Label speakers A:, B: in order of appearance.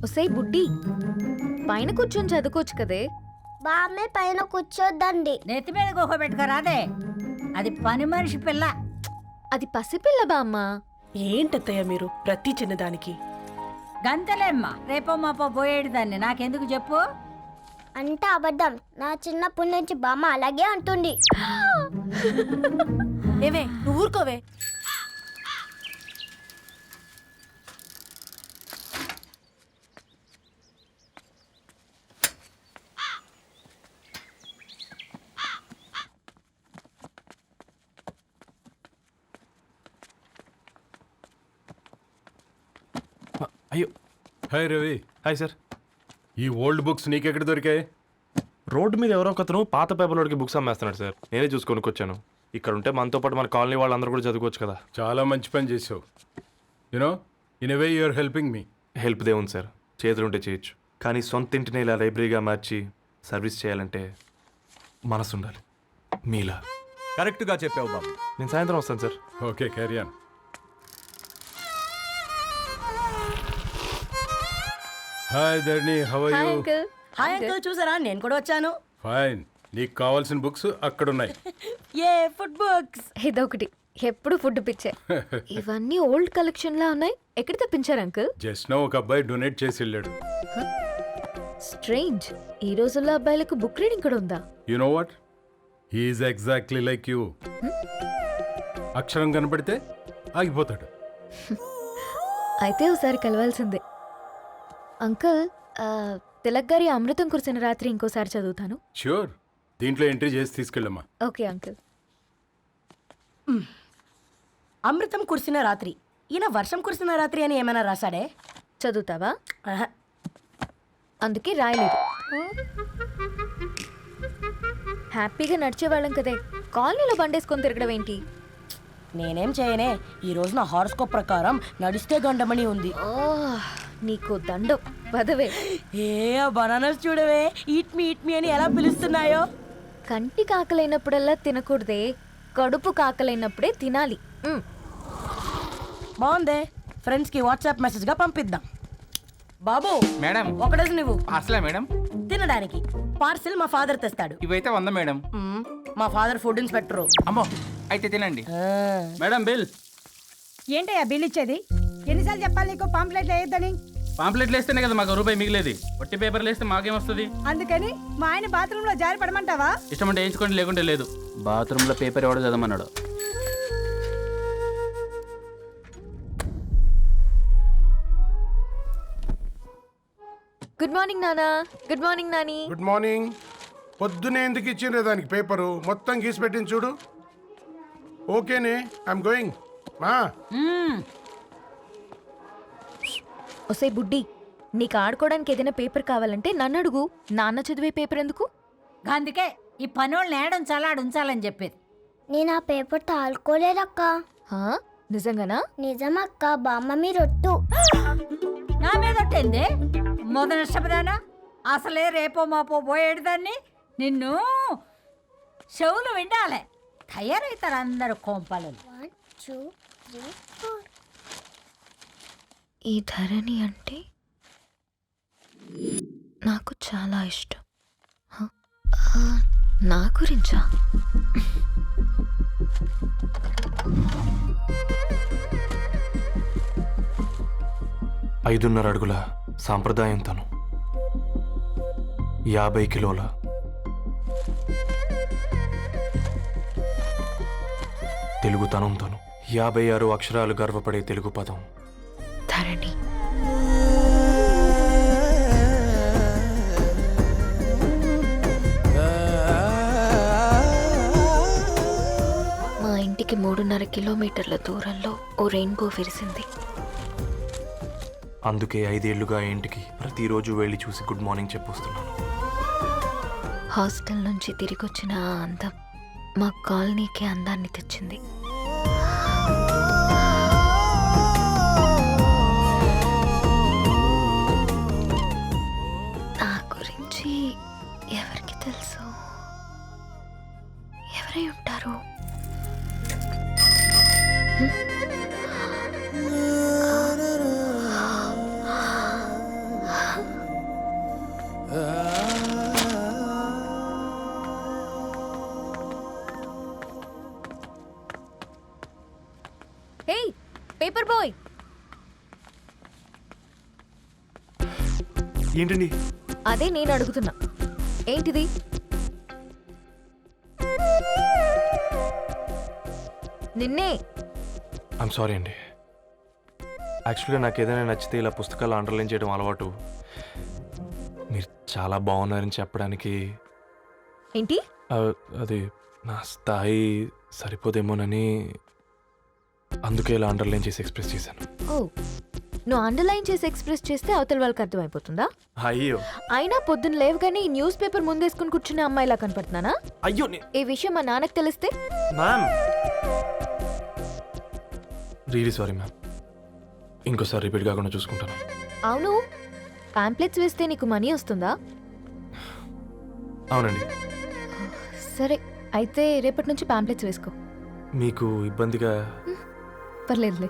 A: ఒసై బుడ్డి, పైన కూర్చొని చదువుకోవచ్చు కదే.
B: బామ్మే పైన కూర్చోద్దండి.
C: నెత్తి మీద గుహ పెట్టుకోరాదే, అది పని మనిషి పిల్ల.
A: అది పసిపిల్ల బామ్మ.
D: ఏంటత్తయ్య మీరు ప్రతి చిన్నదానికి?
C: గంతలేమ్మా, రేపో మాపో పోయేడు దాన్ని నాకెందుకు చెప్పు.
B: అంటే అబద్ధం. నా చిన్నప్పటి నుంచి బామ్మ అలాగే అంటుంది.
D: ఏవే నువ్వు ఊరుకోవే.
E: అయ్యో,
F: హాయ్ రవి.
E: Hi sir.
F: ఈ ఓల్డ్ బుక్స్ నీకెక్కడ దొరికాయి?
E: రోడ్డు మీద ఎవరో ఒకతను పాత పేపర్లోకి బుక్స్ అమ్మేస్తున్నాడు సార్. నేనే చూసుకొని వచ్చాను. ఇక్కడ ఉంటే మనతో పాటు మన కాలనీ వాళ్ళందరూ కూడా చదువుకోవచ్చు కదా.
F: చాలా మంచి పని చేసావు. You know, in a way you're helping me.
E: Help దేవుంది సార్, చేతులు ఉంటే చేయొచ్చు. కానీ సొంత ఇంటిని ఇలా లైబ్రరీగా మార్చి సర్వీస్ చేయాలంటే మనసు ఉండాలి మీలా.
G: కరెక్ట్గా చెప్పావు బాబు.
E: నేను సాయంత్రం వస్తాను sir.
F: Okay, carry on. Hi Dharni, how are
A: hi
F: you?
A: Uncle.
D: Hi uncle, చూసారా నేను కూడా వచ్చాను.
F: ఫైన్. నీకు కావాల్సిన బుక్స్ అక్కడ ఉన్నాయి.
D: ఏ ఫుడ్ బుక్స్?
A: ఇదొకటి, ఎప్పుడు ఫుడ్ పిచ్చే. ఇవన్నీ ఓల్డ్ కలెక్షన్ లా ఉన్నాయి. ఎక్కడ తెప్పించారు అంకుల్?
F: జస్ట్ నో ఒక అబ్బాయి డొనేట్ చేసి వెళ్ళాడు.
A: స్ట్రేంజ్, ఈ రోజుల్లో అబ్బాయిలకు బుక్ రీడింగ్ కూడా ఉందా?
F: You know what, he's exactly like you. అక్షరం కనపడితే ఆగిపోతాడు.
A: అయితే ఒకసారి కలవాల్సిందే. అంకుల్, తిలక్ గారి అమృతం కురిసిన రాత్రి ఇంకోసారి చదువుతాను.
F: ష్యూర్, దీంట్లో ఎంట్రీ చేసి తీసుకెళ్ళమ్మా.
A: Okay uncle.
D: అమృతం కురిసిన రాత్రి. ఈయన వర్షం కురిసిన రాత్రి అని ఏమైనా రాశాడే?
A: చదువుతావా?
D: ఆహా.
A: అందుకే రాయలేదు. హ్యాపీగా నడిచేవాళ్ళం కదే, కాలనీలో బండేసుకొని తిరగడం ఏంటి?
D: నేనేం చేయనే, ఈ రోజు నా హారోస్కోప్ ప్రకారం నడిస్తే గండమణి ఉంది.
A: ఓ, నీకు దండం పదవే.
D: ఏ బనానాస్ చూడవే, ఈట్ మీ అని ఎలా పిలుస్తున్నాయో.
A: కంటి కాకలైనప్పుడల్లా తినకూడదే, కడుపు కాకలైనప్పుడే తినాలి.
D: బాగుందే, ఫ్రెండ్స్ కి వాట్సాప్ మెసేజ్ గా పంపిద్దాం. బాబు
H: మేడం,
D: ఒకడేసి నువ్వు
H: పార్సలా మేడం?
D: తినడానికి పార్సిల్ మా ఫాదర్ తెస్తాడు.
H: ఇవైతే 100 మేడం.
D: మా ఫాదర్ ఫుడ్ ఇన్స్పెక్టర్.
H: అమ్మో, అయితే తినండి. Madam bill.
C: ఏంటయ్యా బిల్ ఇచ్చేది? ఎన్నిసార్లు చెప్పాలి నీకు పాంప్లెట్లు వేయొద్దని?
H: పాంప్లెట్లు వేస్తేనే కదా మాకు రూపాయి మిగిలేది. వట్టి పేపర్లు వేస్తే మాకేమొస్తుంది?
C: అందుకని మా ఆయన బాత్రూమ్ లో జారి పడమంటావా?
H: ఇష్టమంటే వేయించుకోండి, లేకుంటే లేదు. బాత్రూంలో పేపర్ ఎవడో చదవమన్నాడు.
A: గుడ్ మార్నింగ్ నానా. Good morning Nani.
I: Good morning. పొద్దునే ఎందుకు ఇచ్చిండ్రే దానికి పేపరు? మొత్తం గీసి పెట్టింది చూడు. ఓకేనే, ఐఎమ్ గోయింగ్. మా
A: ఒసే బుడ్డి, నీకు ఆడుకోవడానికి ఏదైనా పేపర్ కావాలంటే నన్ను అడుగు. నాన్న చదివే పేపర్ ఎందుకు?
C: అందుకే ఈ పనోళ్ళని ఏడంచాలా ఉంచాలని చెప్పేది.
B: నేను ఆ పేపర్ తాలుకోలేదక్క.
A: హా, నిజంగానా?
B: నిజమక్క, బామ్మ మీరొట్టు.
C: నా మీద ఒట్టేంది మొదటి నష్టపదానా? అసలే రేపో మాపో పోయేడు దాన్ని. నిన్ను చెవులు విండాలే, తయారవుతారు అందరు కోంపాలు.
B: 1 2 3 4.
A: ఈ ధరణి అంటే నాకు చాలా ఇష్టం. హ? నా గురించా?
E: ఐదున్నర అడుగుల సాంప్రదాయం తను, 50 కిలోల తెలుగుతనం తను, 56 అక్షరాలు గర్వపడే తెలుగు పదం
A: ధరణి. మా ఇంటికి 3.5 కిలోమీటర్ల దూరంలో ఓ రెయిన్బో విరిసింది.
E: అందుకే 5 ఏళ్లుగా ఇంటికి ప్రతిరోజు వెళ్ళి చూసి గుడ్ మార్నింగ్ చెప్పొస్తున్నాను.
A: హాస్టల్ నుంచి తిరిగొచ్చిన ఆ అందం మా కాలనీకి అందాన్ని తెచ్చింది. నా గురించి ఎవరికి తెలుసు? ఎవరై ఉంటారు? పేపర్ బాయ్
E: ఏంటండి?
A: అదే నేను అడుగుతున్నా, ఏంటిది? నిన్నే.
E: ఐమ్ సారీ అండి. యాక్చువల్గా నాకు ఏదైనా నచ్చితే ఇలా పుస్తకాలు అండర్లైన్ చేయడం అలవాటు. మీరు చాలా బాగున్నారని చెప్పడానికి
A: ఏంటి?
E: అది నా స్థాయి సరిపోదేమోనని అందుకే ఇలా అండర్లైన్ చేసి ఎక్స్ప్రెస్ చేశాను.
A: ఓ, నువ్వు అండర్లైన్ చేసి ఎక్స్ప్రెస్ చేస్తే అవతల వాళ్ళకి అర్థమైపోతుందా?
E: అయ్యో
A: అయినా పొద్దున్న లేవగానే ఈ న్యూస్ పేపర్ ముందేసుకుని కూర్చునే అమ్మాయిలా కనపడుతున్నానా?
E: అయ్యో
A: ఈ విషయం మా నాన్నకు తెలిస్తే?
E: Ma'am, really sorry ma'am. ఇంకోసారి రిపీట్ కాకుండా చూసుకుంటాను.
A: అవును, పాంప్లెట్స్ వేస్తే నీకు మనీ వస్తుందా?
E: అవునండి.
A: సరే, అయితే రేపటి నుంచి పాంప్లెట్స్ వేసుకో.
E: మీకు ఇబ్బందిగా
A: పర్లేదులే.